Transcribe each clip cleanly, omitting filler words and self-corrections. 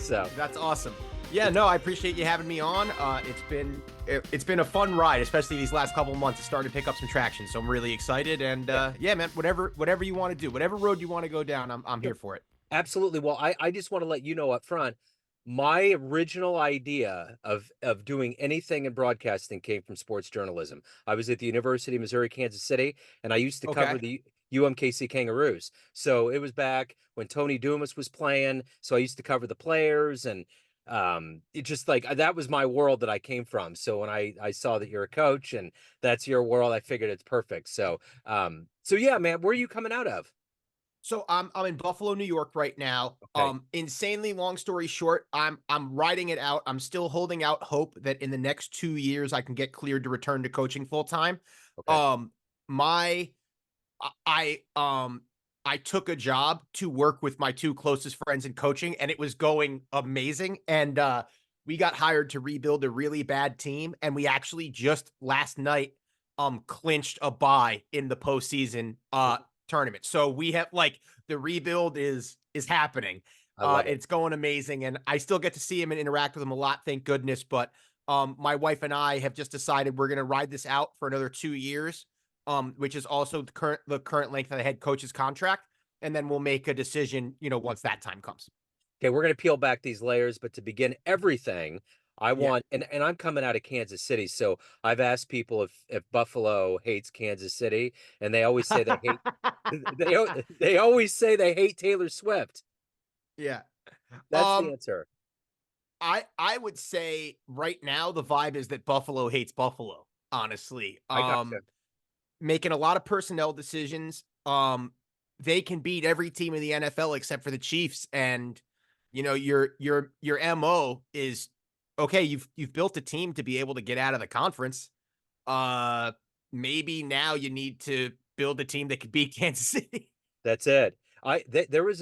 So That's awesome. Yeah, no, I appreciate you having me on. It's been a fun ride, especially these last couple of months. It's starting to pick up some traction, so I'm really excited. And yeah, man, whatever you want to do, whatever road you want to go down, I'm yeah, here for it. absolutely. Well, I just want to let you know up front, my original idea of doing anything in broadcasting came from sports journalism. I was at the University of Missouri, Kansas City, and I used to cover Okay. the UMKC Kangaroos. So it was back when Tony Dumas was playing. So I used to cover the players, and it just like that was my world that I came from. So when I saw that you're a coach and that's your world, I figured it's perfect. So yeah, man, where are you coming out of? So I'm in Buffalo, New York right now. Okay. Insanely long story short, I'm riding it out. I'm still holding out hope that in the next 2 years I can get cleared to return to coaching full time. Okay. Um, my I took a job to work with my two closest friends in coaching, and it was going amazing. And we got hired to rebuild a really bad team, and we actually just last night clinched a bye in the postseason tournament. So we have like the rebuild is happening. I love it. It's going amazing, and I still get to see him and interact with him a lot, thank goodness. But my wife and I have just decided we're going to ride this out for another 2 years, which is also the current length of the head coach's contract, and then we'll make a decision, once that time comes. Okay, we're going to peel back these layers, but to begin everything, I Yeah. want and I'm coming out of Kansas City, so I've asked people if Buffalo hates Kansas City, and they always say they hate they always say they hate Taylor Swift. Yeah. That's the Um, answer. I would say right now the vibe is that Buffalo hates Buffalo, honestly. I gotcha. Making a lot of personnel decisions. They can beat every team in the NFL except for the Chiefs, and your MO is okay. You've built a team to be able to get out of the conference. Uh, Maybe now you need to build a team that could beat Kansas City. That's it. There was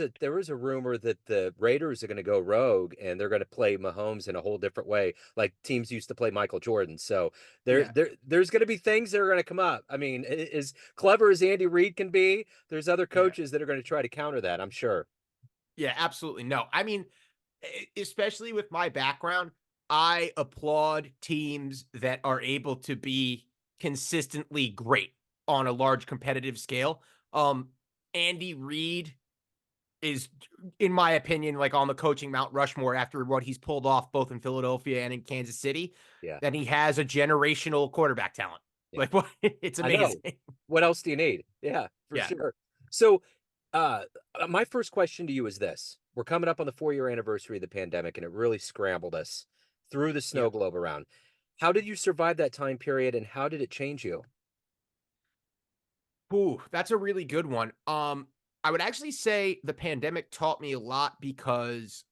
a rumor that the Raiders are going to go rogue and they're going to play Mahomes in a whole different way, like teams used to play Michael Jordan. So Yeah, there's going to be things that are going to come up. I mean, as clever as Andy Reid can be, there's other yeah, coaches that are going to try to counter that, I'm sure. yeah. Absolutely. No, I mean, especially with my background, I applaud teams that are able to be consistently great on a large competitive scale. Um, Andy Reid is, in my opinion, like on the coaching Mount Rushmore after what he's pulled off both in Philadelphia and in Kansas City. Yeah, That he has a generational quarterback talent. yeah. Like what? It's I know. amazing. What else do you need? Yeah, for Yeah, sure. So, uh, my first question to you is this. We're coming up on the 4-year anniversary of the pandemic, and it really scrambled us through the yeah. snow globe around. How did you survive that time period, and how did it change you? Ooh, that's a really good one. I would actually say the pandemic taught me a lot because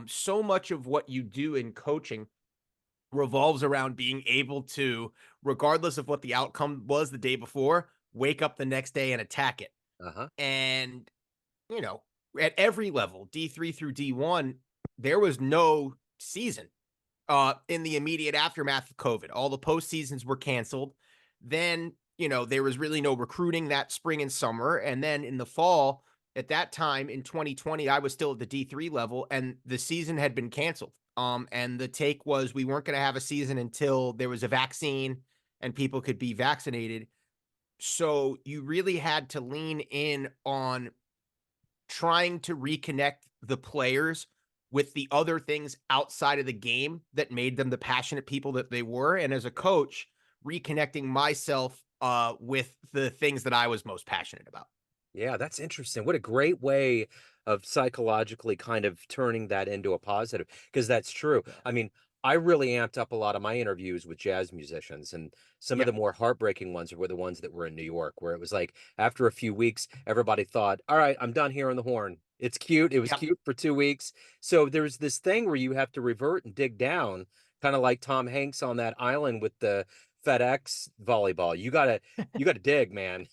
so much of what you do in coaching revolves around being able to, regardless of what the outcome was the day before, wake up the next day and attack it. Uh-huh. And, you know, at every level, D3 through D1, there was no season in the immediate aftermath of COVID. All the postseasons were canceled. Then, there was really no recruiting that spring and summer. And then in the fall, at that time in 2020, I was still at the D3 level and the season had been canceled. And the take was we weren't going to have a season until there was a vaccine and people could be vaccinated. So you really had to lean in on trying to reconnect the players with the other things outside of the game that made them the passionate people that they were. And as a coach, reconnecting myself with the things that I was most passionate about. Yeah, that's interesting. What a great way of psychologically kind of turning that into a positive, because that's true. Yeah. I mean, I really amped up a lot of my interviews with jazz musicians, and some of Yeah. the more heartbreaking ones were the ones that were in New York, where it was like after a few weeks, everybody thought, all right, I'm done here on the horn. It's cute. It was Yep. cute for 2 weeks. So there's this thing where you have to revert and dig down, kind of like Tom Hanks on that island with the FedEx volleyball. You gotta dig, man.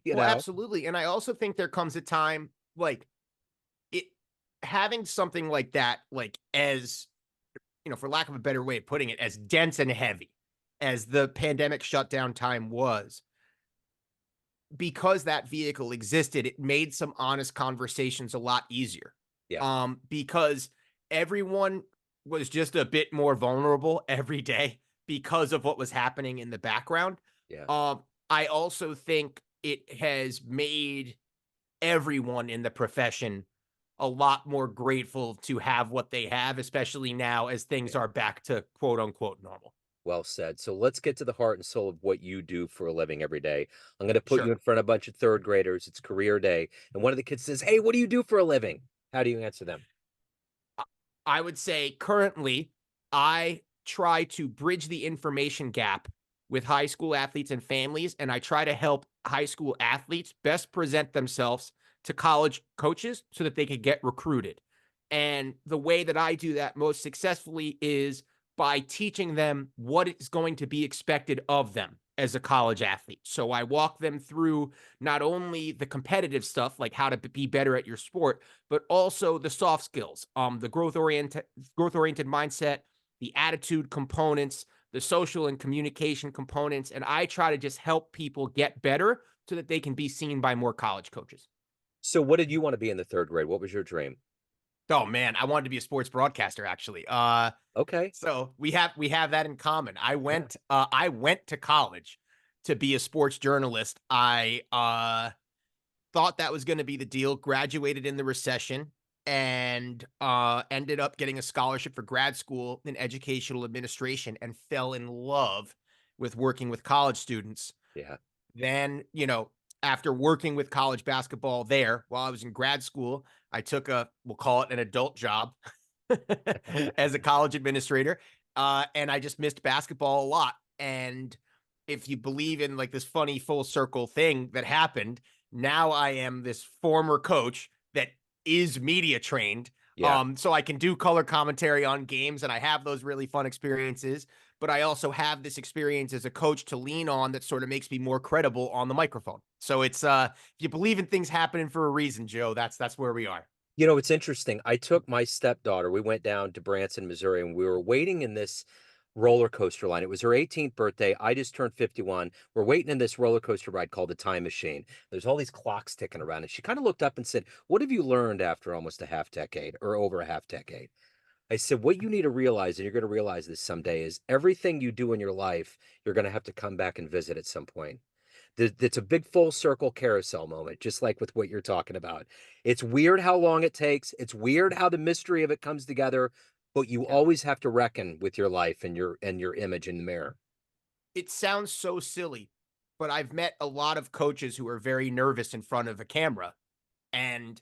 You Well, know? absolutely. And I also think there comes a time like it having something like that, like as, for lack of a better way of putting it, as dense and heavy as the pandemic shutdown time was, because that vehicle existed, it made some honest conversations a lot easier. Yeah. Because everyone was just a bit more vulnerable every day because of what was happening in the background. Yeah. I also think it has made everyone in the profession a lot more grateful to have what they have, especially now as things Yeah. are back to quote unquote normal. Well said. So let's get to the heart and soul of what you do for a living every day. I'm going to put you Sure. in front of a bunch of third graders. It's career day. And one of the kids says, "Hey, what do you do for a living?" How do you answer them? I would say currently, I try to bridge the information gap with high school athletes and families, and I try to help high school athletes best present themselves to college coaches so that they could get recruited. And the way that I do that most successfully is by teaching them what is going to be expected of them as a college athlete. So I walk them through not only the competitive stuff, like how to be better at your sport, but also the soft skills, the growth oriented mindset, the attitude components, the social and communication components, and I try to just help people get better so that they can be seen by more college coaches. So what did you want to be in the third grade? What was your dream? Oh man, I wanted to be a sports broadcaster actually. Okay. So we have that in common. Yeah. I went to college to be a sports journalist. I thought that was going to be the deal, graduated in the recession, and ended up getting a scholarship for grad school in educational administration and fell in love with working with college students. Yeah. Then, after working with college basketball there while I was in grad school, I took we'll call it an adult job as a college administrator. And I just missed basketball a lot. And if you believe in like this funny full circle thing that happened, now I am this former coach that is media trained. Yeah. So I can do color commentary on games and I have those really fun experiences, but I also have this experience as a coach to lean on that sort of makes me more credible on the microphone. So it's if you believe in things happening for a reason, Joe, that's where we are. It's interesting. I took my stepdaughter. We went down to Branson, Missouri, and we were waiting in this roller coaster line. It was her 18th birthday. I just turned 51. We're waiting in this roller coaster ride called the Time Machine. There's all these clocks ticking around. And she kind of looked up and said, "What have you learned after almost a half decade or over a half decade?" I said, "What you need to realize, and you're going to realize this someday, is everything you do in your life, you're going to have to come back and visit at some point. It's a big full circle carousel moment, just like with what you're talking about. It's weird how long it takes. It's weird how the mystery of it comes together, but you Yeah. always have to reckon with your life and your image in the mirror." It sounds so silly, but I've met a lot of coaches who are very nervous in front of a camera. And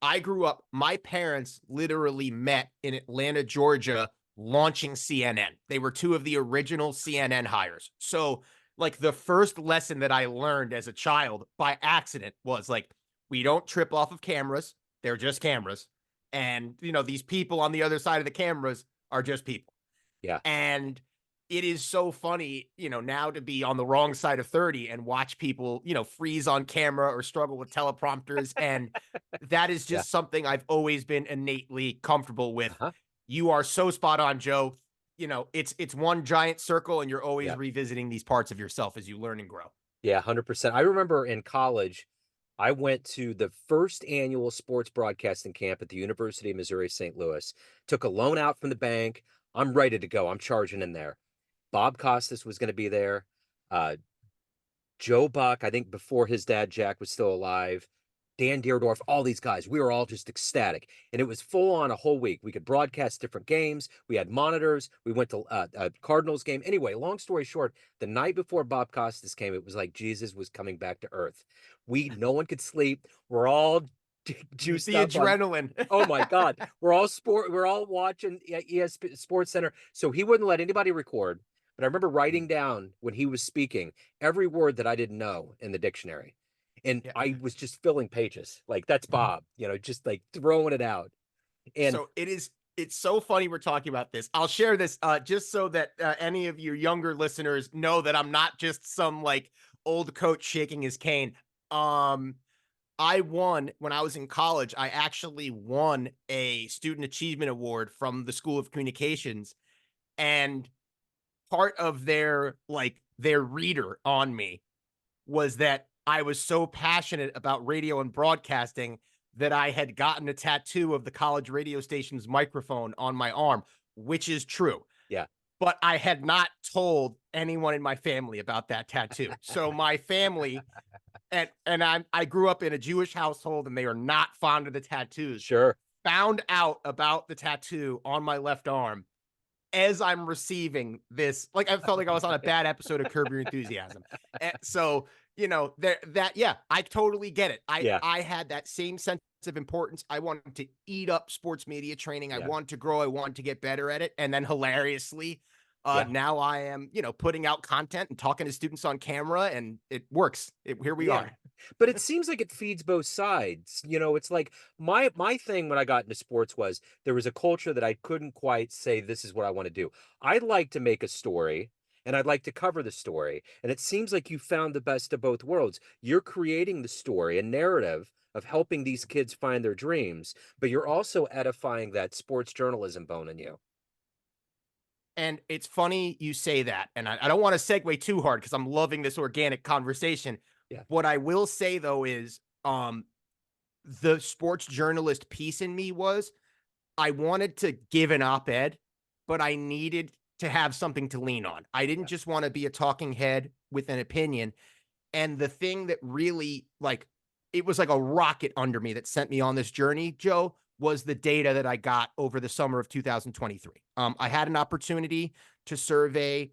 I grew up, my parents literally met in Atlanta, Georgia, launching CNN. They were two of the original CNN hires. So, like, the first lesson that I learned as a child by accident was like, we don't trip off of cameras, they're just cameras. And, these people on the other side of the cameras are just people. Yeah. And it is so funny, now to be on the wrong side of 30 and watch people, freeze on camera or struggle with teleprompters. And that is Yeah. just something I've always been innately comfortable with. Uh-huh. You are so spot on, Joe. It's one giant circle and you're always Yeah. revisiting these parts of yourself as you learn and grow. Yeah, 100%. I remember in college, I went to the first annual sports broadcasting camp at the University of Missouri St. Louis. Took a loan out from the bank. I'm ready to go. I'm charging in there. Bob Costas was going to be there. Uh, Joe Buck, I think before his dad Jack was still alive, Dan Deerdorf, all these guys, we were all just ecstatic. And it was full on a whole week. We could broadcast different games. We had monitors. We went to a Cardinals game. Anyway, long story short, the night before Bob Costas came, it was like Jesus was coming back to earth. No one could sleep. We're all juiced The up on, adrenaline. oh my God, we're all watching ES Sports Center. So he wouldn't let anybody record. But I remember writing down when he was speaking every word that I didn't know in the dictionary. And Yeah. I was just filling pages. Like, that's Bob, just like throwing it out. And So it's so funny we're talking about this. I'll share this just so that any of your younger listeners know that I'm not just some like old coach shaking his cane. Um I won when I was in college. I actually won a student achievement award from the School of Communications, and part of their reader on me was that I was so passionate about radio and broadcasting that I had gotten a tattoo of the college radio station's microphone on my arm, which is true. Yeah. But I had not told anyone in my family about that tattoo. So my family, and I grew up in a Jewish household, and they are not fond of the tattoos. Sure. Found out about the tattoo on my left arm as I'm receiving this. Like, I felt like I was on a bad episode of Curb Your Enthusiasm. And so, yeah, I totally get it. I Yeah. I had that same sense of importance. I wanted to eat up sports media training. I Yeah. wanted to grow. I wanted to get better at it. And then hilariously, Yeah. now I am, putting out content and talking to students on camera, and it works. Here we Yeah. are. But it seems like it feeds both sides. It's like my thing when I got into sports was there was a culture that I couldn't quite say this is what I want to do. I'd like to make a story and I'd like to cover the story. And it seems like you found the best of both worlds. You're creating the story, a narrative of helping these kids find their dreams, but you're also edifying that sports journalism bone in you. And it's funny you say that. And I don't want to segue too hard because I'm loving this organic conversation. Yeah. What I will say though is the sports journalist piece in me was I wanted to give an op-ed, but I needed to have something to lean on. I didn't Yeah. just want to be a talking head with an opinion. And the thing that really, like, it was like a rocket under me that sent me on this journey, Joe, was the data that I got over the summer of 2023. I had an opportunity to survey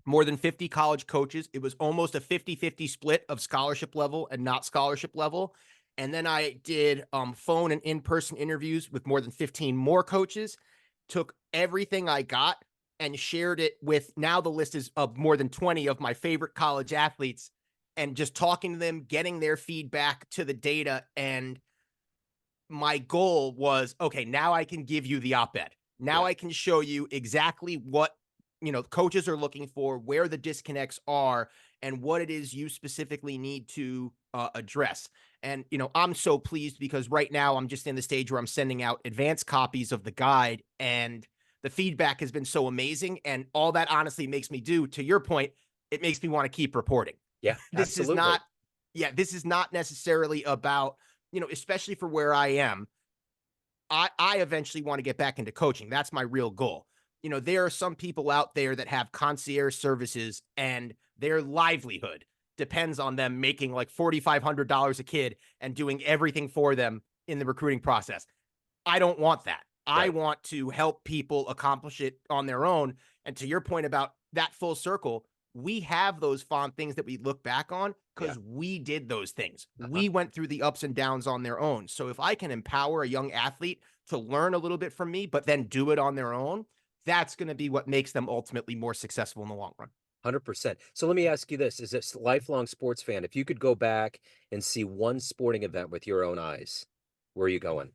more than 50 college coaches. It was almost a 50-50 split of scholarship level and not scholarship level. And then I did phone and in-person interviews with more than 15 more coaches, took everything I got and shared it with, now the list is of more than 20 of my favorite college athletes, and just talking to them, getting their feedback to the data. And my goal was, okay, now I can give you the op-ed. Now Yeah. I can show you exactly what, coaches are looking for, where the disconnects are, and what it is you specifically need to address. And, I'm so pleased because right now I'm just in the stage where I'm sending out advanced copies of the guide, and the feedback has been so amazing. And all that honestly makes me do, to your point, it makes me want to keep reporting. Yeah. This is not, Absolutely. yeah, this is not necessarily about, especially for where I am. I eventually want to get back into coaching. That's my real goal. There are some people out there that have concierge services and their livelihood depends on them making like $4,500 a kid and doing everything for them in the recruiting process. I don't want that. I Right. want to help people accomplish it on their own. And to your point about that full circle, we have those fond things that we look back on Yeah. because we did those things. Uh-huh. We went through the ups and downs on their own. So if I can empower a young athlete to learn a little bit from me, but then do it on their own, that's going to be what makes them ultimately more successful in the long run. 100%. So let me ask you this, as a lifelong sports fan, if you could go back and see one sporting event with your own eyes, where are you going?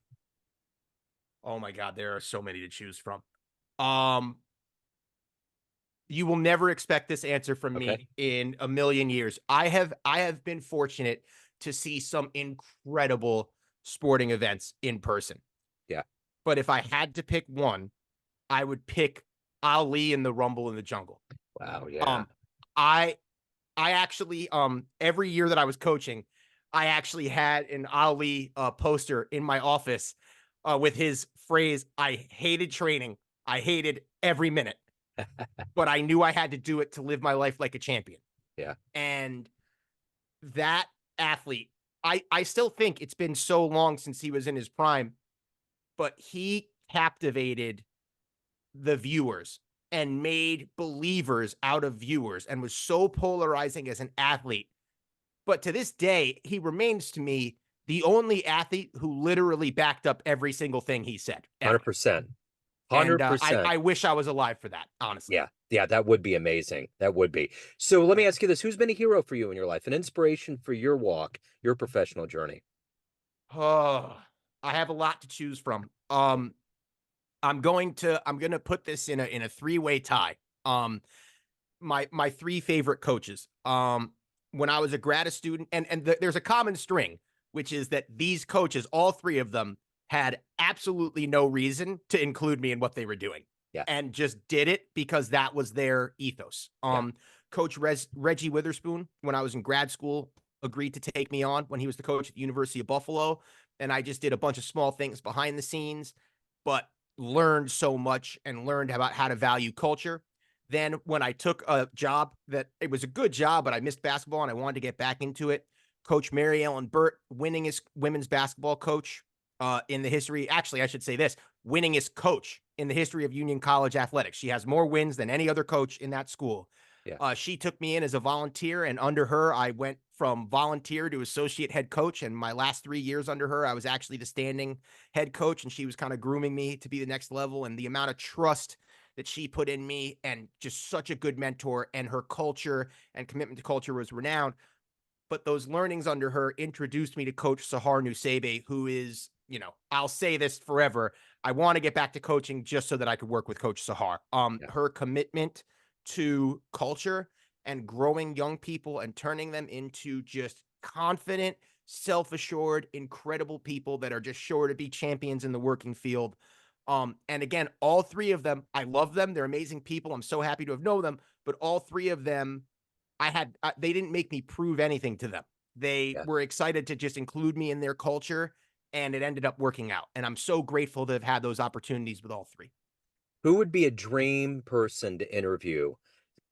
Oh my God, there are so many to choose from. Um, You will never expect this answer from Okay. me in a million years. I have been fortunate to see some incredible sporting events in person. Yeah. But if I had to pick one, I would pick Ali in the Rumble in the Jungle. Wow. Yeah. Um, I I actually every year that I was coaching, I actually had an Ali poster in my office with his phrase, "I hated training. I hated every minute, but I knew I had to do it to live my life like a champion." Yeah. And that athlete, I still think it's been so long since he was in his prime, but he captivated the viewers and made believers out of viewers and was so polarizing as an athlete. But to this day, he remains to me the only athlete who literally backed up every single thing he said ever. 100%. And 100%. I wish I was alive for that, honestly. Yeah. Yeah. That would be amazing. That would be. So let me ask you this. Who's been a hero for you in your life, an inspiration for your walk, your professional journey? Oh, I have a lot to choose from. I'm gonna put this in a three-way tie. Um, my three favorite coaches. When I was a grad student, and there's a common string, which is that these coaches, all three of them, had absolutely no reason to include me in what they were doing, Yeah. and just did it because that was their ethos. Yeah. Coach Reggie Witherspoon, when I was in grad school, agreed to take me on when he was the coach at the University of Buffalo and I just did a bunch of small things behind the scenes, but learned so much and learned about how to value culture. Then when I took a job that it was a good job, but I missed basketball and I wanted to get back into it. Coach Mary Ellen Burt, winningest women's basketball coach in the history. Actually, I should say this: winningest coach in the history of Union College athletics. She has more wins than any other coach in that school. Yeah. She took me in as a volunteer, and under her, I went from volunteer to associate head coach. And my last 3 years under her, I was actually the standing head coach, and she was kind of grooming me to be the next level. And the amount of trust that she put in me, and just such a good mentor, and her culture and commitment to culture was renowned. But those learnings under her introduced me to Coach Sahar Nusebe, who is, I'll say this forever. I want to get back to coaching just so that I could work with Coach Sahar. Yeah. Her commitment to culture and growing young people and turning them into just confident, self-assured, incredible people that are just sure to be champions in the working field. And again, all three of them, I love them. They're amazing people. I'm so happy to have known them, but all three of them they didn't make me prove anything to them. They Yeah. were excited to just include me in their culture, and it ended up working out. And I'm so grateful to have had those opportunities with all three. Who would be a dream person to interview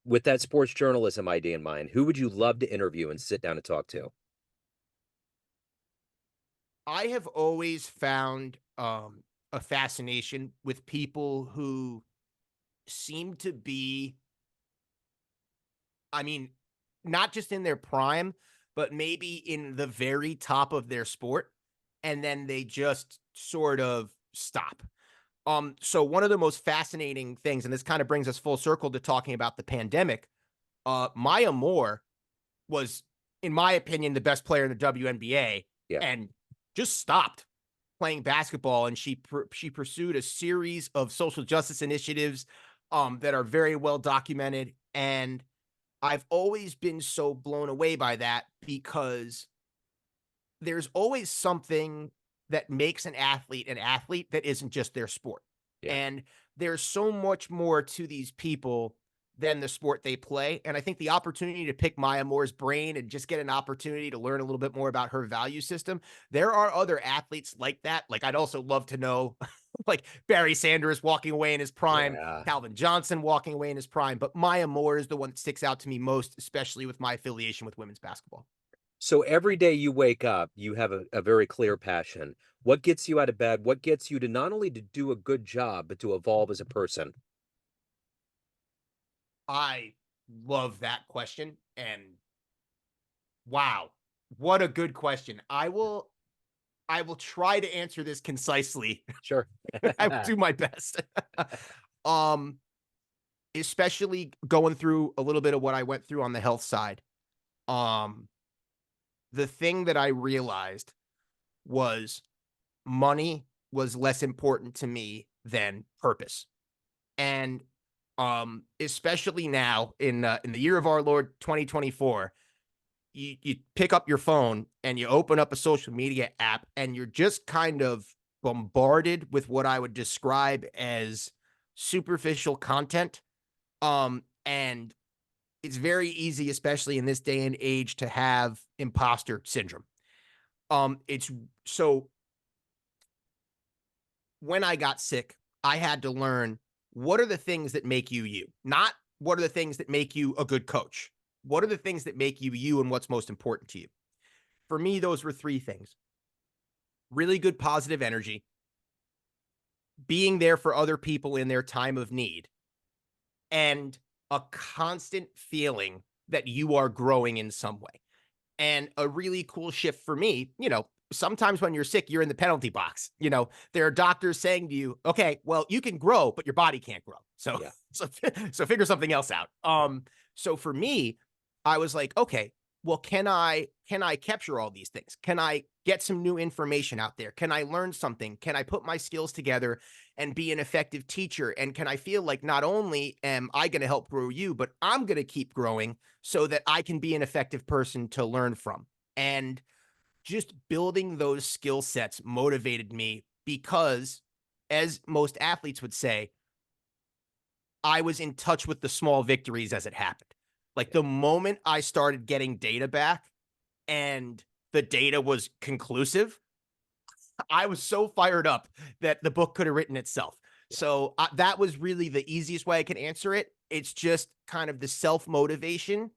with that sports journalism idea in mind? Who would you love to interview and sit down and talk to? I have always found a fascination with people who seem to be, I mean, not just in their prime, but maybe in the very top of their sport, and then they just sort of stop. So one of the most fascinating things, and this kind of brings us full circle to talking about the pandemic, Maya Moore was, in my opinion, the best player in the WNBA, Yeah. and just stopped playing basketball. And she pursued a series of social justice initiatives that are very well documented. And I've always been so blown away by that, because there's always something that makes an athlete that isn't just their sport. Yeah. And there's so much more to these people than the sport they play. And I think the opportunity to pick Maya Moore's brain and just get an opportunity to learn a little bit more about her value system. There are other athletes like that. Like, I'd also love to know like Barry Sanders walking away in his prime, Yeah. Calvin Johnson walking away in his prime. But Maya Moore is the one that sticks out to me most, especially with my affiliation with women's basketball. So every day you wake up, you have a very clear passion. What gets you out of bed? What gets you to not only to do a good job, but to evolve as a person? I love that question. And wow, what a good question. I will try to answer this concisely. Sure. I will do my best. um, Especially going through a little bit of what I went through on the health side. Um, the thing that I realized was money was less important to me than purpose. And especially now in the year of our Lord 2024, you pick up your phone and you open up a social media app, and you're just kind of bombarded with what I would describe as superficial content. And it's very easy, especially in this day and age, to have imposter syndrome. It's so When I got sick, I had to learn, what are the things that make you you, not what are the things that make you a good coach. What are the things that make you you, and what's most important to you? For me, those were three things: really good positive energy, being there for other people in their time of need, and a constant feeling that you are growing in some way. And a really cool shift for me, sometimes when you're sick, you're in the penalty box. There are doctors saying to you, okay, well, you can grow, but your body can't grow. So, Yeah. so figure something else out. So for me, I was like, okay, well, can I capture all these things? Can I get some new information out there? Can I learn something? Can I put my skills together and be an effective teacher? And can I feel like not only am I going to help grow you, but I'm going to keep growing so that I can be an effective person to learn from? And just building those skill sets motivated me, because, as most athletes would say, I was in touch with the small victories as it happened. Like, Yeah. the moment I started getting data back and the data was conclusive, I was so fired up that the book could have written itself. So that was really the easiest way I could answer it. It's just kind of the self motivation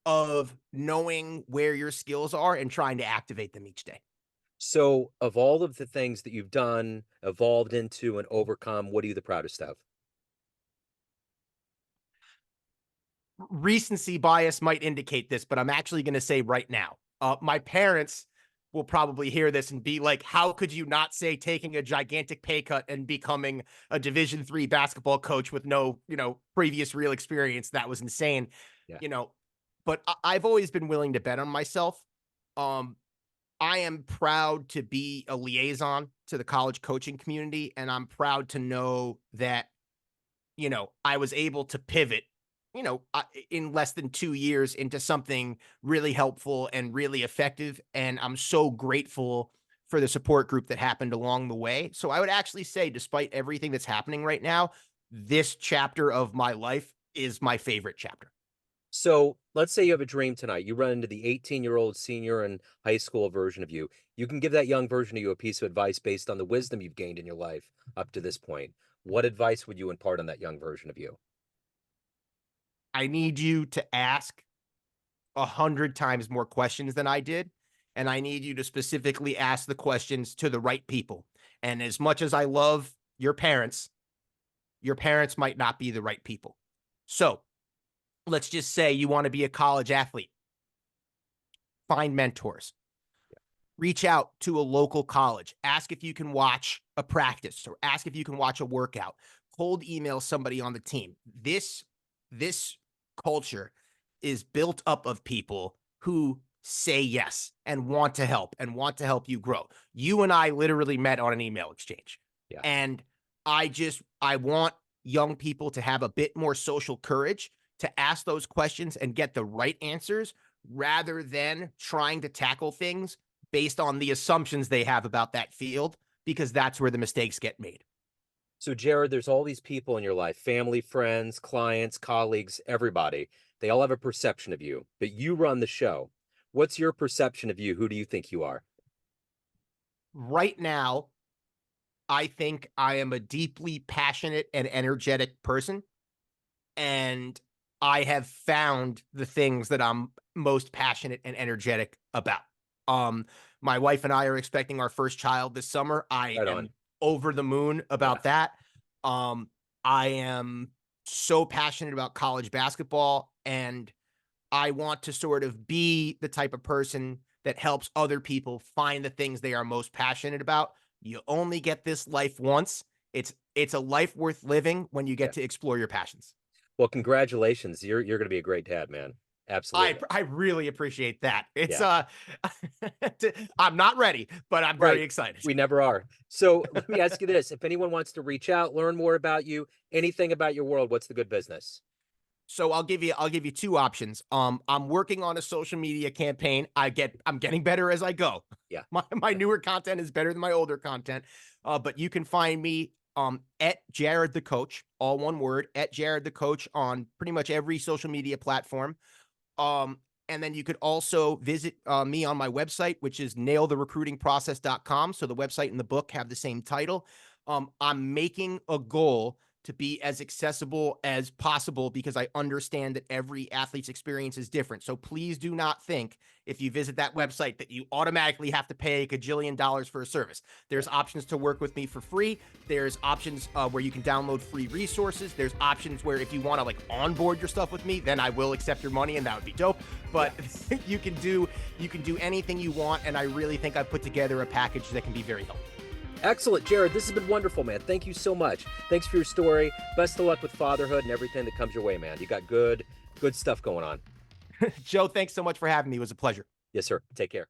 of knowing where your skills are and trying to activate them each day. So, of all of the things that you've done, evolved into, and overcome, what are you the proudest of? Recency bias might indicate this, but I'm actually going to say right now. My parents will probably hear this and be like, "How could you not say taking a gigantic pay cut and becoming a Division III basketball coach with no, previous real experience? That was insane." Yeah. You know, but I've always been willing to bet on myself. Um, I am proud to be a liaison to the college coaching community, and I'm proud to know that I was able to pivot, in less than 2 years into something really helpful and really effective. And I'm so grateful for the support group that happened along the way. So I would actually say, despite everything that's happening right now, this chapter of my life is my favorite chapter. So, let's say you have a dream tonight. You run into the 18-year-old senior and high school version of you. You can give that young version of you a piece of advice based on the wisdom you've gained in your life up to this point. What advice would you impart on that young version of you? I need you to ask 100 times more questions than I did. And I need you to specifically ask the questions to the right people. And as much as I love your parents might not be the right people. So let's just say you want to be a college athlete, find mentors, reach out to a local college, ask if you can watch a practice or ask if you can watch a workout, cold email somebody on the team. This culture is built up of people who say yes and want to help you grow. You and I literally met on an email exchange. Yeah. And I want young people to have a bit more social courage to ask those questions and get the right answers rather than trying to tackle things based on the assumptions they have about that field, because that's where the mistakes get made. So, Jared, there's all these people in your life, family, friends, clients, colleagues, everybody. They all have a perception of you, but you run the show. What's your perception of you? Who do you think you are? Right now, I think I am a deeply passionate and energetic person, and I have found the things that I'm most passionate and energetic about. Um, my wife and I are expecting our first child this summer. I Right on. am over the moon Yeah. about that. I am so passionate about college basketball, and I want to sort of be the type of person that helps other people find the things they are most passionate about. You only get this life once. It's a life worth living when you Yeah. get to explore your passions. Well, congratulations. You're going to be a great dad, man. I Absolutely. I really appreciate that. It's Yeah. I'm not ready, but I'm very Right. excited. We never are. So let me ask you this. If anyone wants to reach out, learn more about you, anything about your world, what's the good business? So I'll give you two options. I'm working on a social media campaign. I'm getting better as I go. Yeah. My newer content is better than my older content. But you can find me at Jared the Coach, all one word, at Jared the Coach on pretty much every social media platform. Um, and then you could also visit me on my website, which is nailtherecruitingprocess.com. So the website and the book have the same title. I'm making a goal to be as accessible as possible because I understand that every athlete's experience is different. So please do not think if you visit that website that you automatically have to pay a gajillion dollars for a service. Yeah. There's options to work with me for free. There's options where you can download free resources. There's options where if you want to like onboard your stuff with me, then I will accept your money and that would be dope. But you can do anything you want, and I really think I've put together a package that can be very helpful. Excellent, Jared. This has been wonderful, man. Thank you so much. Thanks for your story. Best of luck with fatherhood and everything that comes your way, man. You got good stuff going on. Joe, thanks so much for having me. It was a pleasure. Yes, sir. Take care.